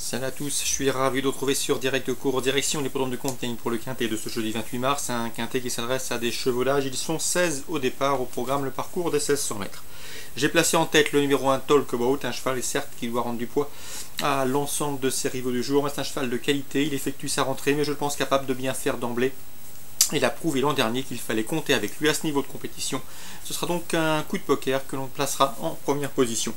Salut à tous, je suis ravi de vous retrouver sur Direct Cours Direction l'hippodrome de Compiègne pour le quintet de ce jeudi 28 mars. Un quintet qui s'adresse à des chevaudages. Ils sont 16 au départ au programme, le parcours des 1600 mètres. J'ai placé en tête le numéro 1 Talkabout, un cheval certes qui doit rendre du poids à l'ensemble de ses rivaux du jour, mais c'est un cheval de qualité. Il effectue sa rentrée, mais je le pense capable de bien faire d'emblée. Il a prouvé l'an dernier qu'il fallait compter avec lui à ce niveau de compétition. Ce sera donc un coup de poker que l'on placera en première position.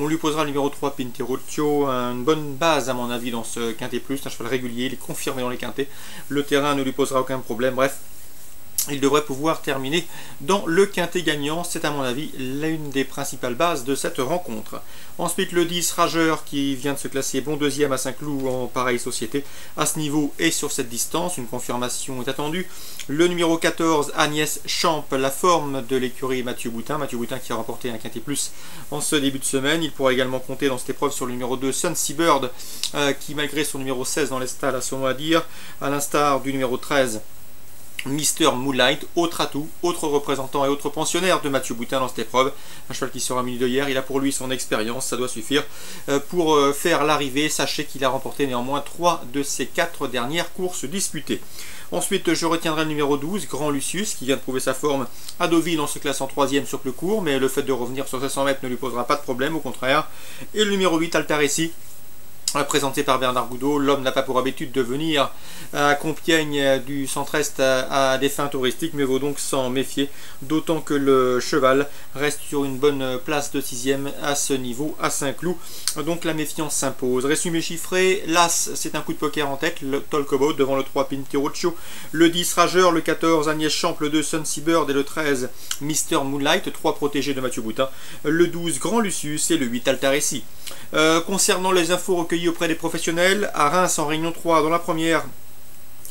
On lui posera le numéro 3 Pinterocchio, une bonne base à mon avis dans ce quintet plus, un cheval régulier, il est confirmé dans les quintets. Le terrain ne lui posera aucun problème, bref. Il devrait pouvoir terminer dans le quintet gagnant. C'est à mon avis l'une des principales bases de cette rencontre. Ensuite le 10 Rageur qui vient de se classer bon deuxième à Saint-Cloud en pareille société. À ce niveau et sur cette distance, une confirmation est attendue. Le numéro 14 Agnès Champ, la forme de l'écurie Mathieu Boutin. Mathieu Boutin qui a remporté un quintet plus en ce début de semaine. Il pourra également compter dans cette épreuve sur le numéro 2 Sun Seabird qui malgré son numéro 16 dans les stalles a son mot à dire. À l'instar du numéro 13 Mr Moonlight, autre atout, autre représentant et autre pensionnaire de Mathieu Boutin dans cette épreuve. Un cheval qui sera muni de hier, il a pour lui son expérience, ça doit suffire pour faire l'arrivée. Sachez qu'il a remporté néanmoins 3 de ses 4 dernières courses disputées. Ensuite, je retiendrai le numéro 12, Grand Lucius, qui vient de prouver sa forme à Deauville en se classant 3e sur le court, mais le fait de revenir sur 700 mètres ne lui posera pas de problème, au contraire. Et le numéro 8, Altaressi, présenté par Bernard Goudot. L'homme n'a pas pour habitude de venir à Compiègne du centre-est à des fins touristiques, mais vaut donc s'en méfier, d'autant que le cheval reste sur une bonne place de 6e à ce niveau à Saint-Cloud, donc la méfiance s'impose. Résumé chiffré, l'As c'est un coup de poker en tête, le Talkabout devant le 3 Pinterocchio, le 10 Rageur, le 14 Agnès Champ, le 2 Sun Seabird et le 13 Mr Moonlight, 3 protégés de Mathieu Boutin, le 12 Grand Lucius et le 8 Altaressi. Concernant les infos recueillies auprès des professionnels, à Reims en Réunion 3 dans la première,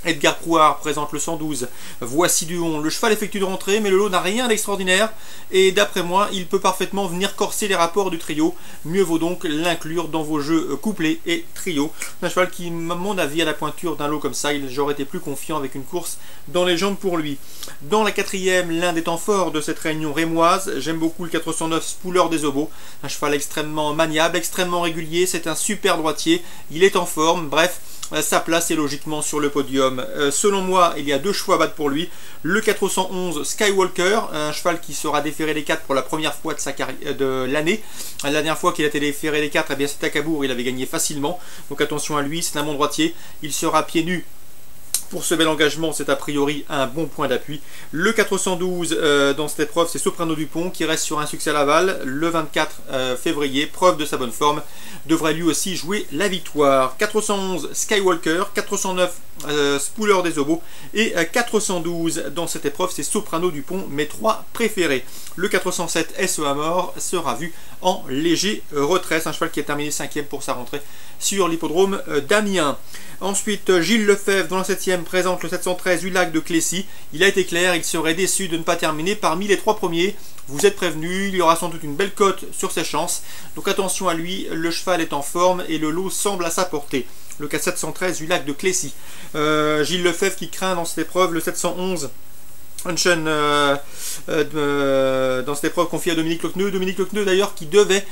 Edgar Prouard présente le 112, voici du on. Le cheval effectue de rentrée, mais le lot n'a rien d'extraordinaire, et d'après moi, il peut parfaitement venir corser les rapports du trio. Mieux vaut donc l'inclure dans vos jeux couplés et trio. Un cheval qui, à mon avis, à la pointure d'un lot comme ça, j'aurais été plus confiant avec une course dans les jambes pour lui. Dans la quatrième, l'un des temps forts de cette réunion rémoise, j'aime beaucoup le 409 Spooler des Obos, un cheval extrêmement maniable, extrêmement régulier, c'est un super droitier, il est en forme, bref, sa place est logiquement sur le podium. Selon moi, il y a deux choix à battre pour lui. Le 411 Skywalker, un cheval qui sera déféré les 4 pour la première fois de l'année. La dernière fois qu'il a été déféré les 4, eh bien c'était à Cabourg, il avait gagné facilement. Donc attention à lui, c'est un bon droitier. Il sera pieds nus. Pour ce bel engagement, c'est a priori un bon point d'appui. Le 412 dans cette épreuve, c'est Soprano Dupont qui reste sur un succès à Laval le 24 février. Preuve de sa bonne forme, devrait lui aussi jouer la victoire. 411 Skywalker, 409 Spooler des Obos et 412 dans cette épreuve, c'est Soprano Dupont, mes 3 préférés. Le 407 SEA Mort sera vu en léger retrait. C'est un cheval qui a terminé 5e pour sa rentrée sur l'hippodrome d'Amiens. Ensuite, Gilles Lefebvre dans la 7e présente le 713 Ulac de Clécy. Il a été clair, il serait déçu de ne pas terminer parmi les 3 premiers. Vous êtes prévenus, il y aura sans doute une belle cote sur ses chances. Donc attention à lui, le cheval est en forme et le lot semble à sa portée. Le 713 Ulac de Clécy. Gilles Lefebvre qui craint dans cette épreuve le 711 Unchen dans cette épreuve confiée à Dominique Lecneux. Dominique Lecneux d'ailleurs qui devait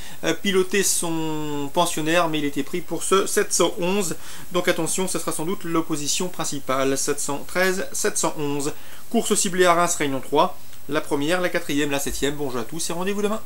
piloter son pensionnaire, mais il était pris pour ce 711. Donc attention, ce sera sans doute l'opposition principale. 713, 711. Course ciblée à Reims, Réunion 3. La première, la 4e, la 7e. Bonjour à tous et rendez-vous demain.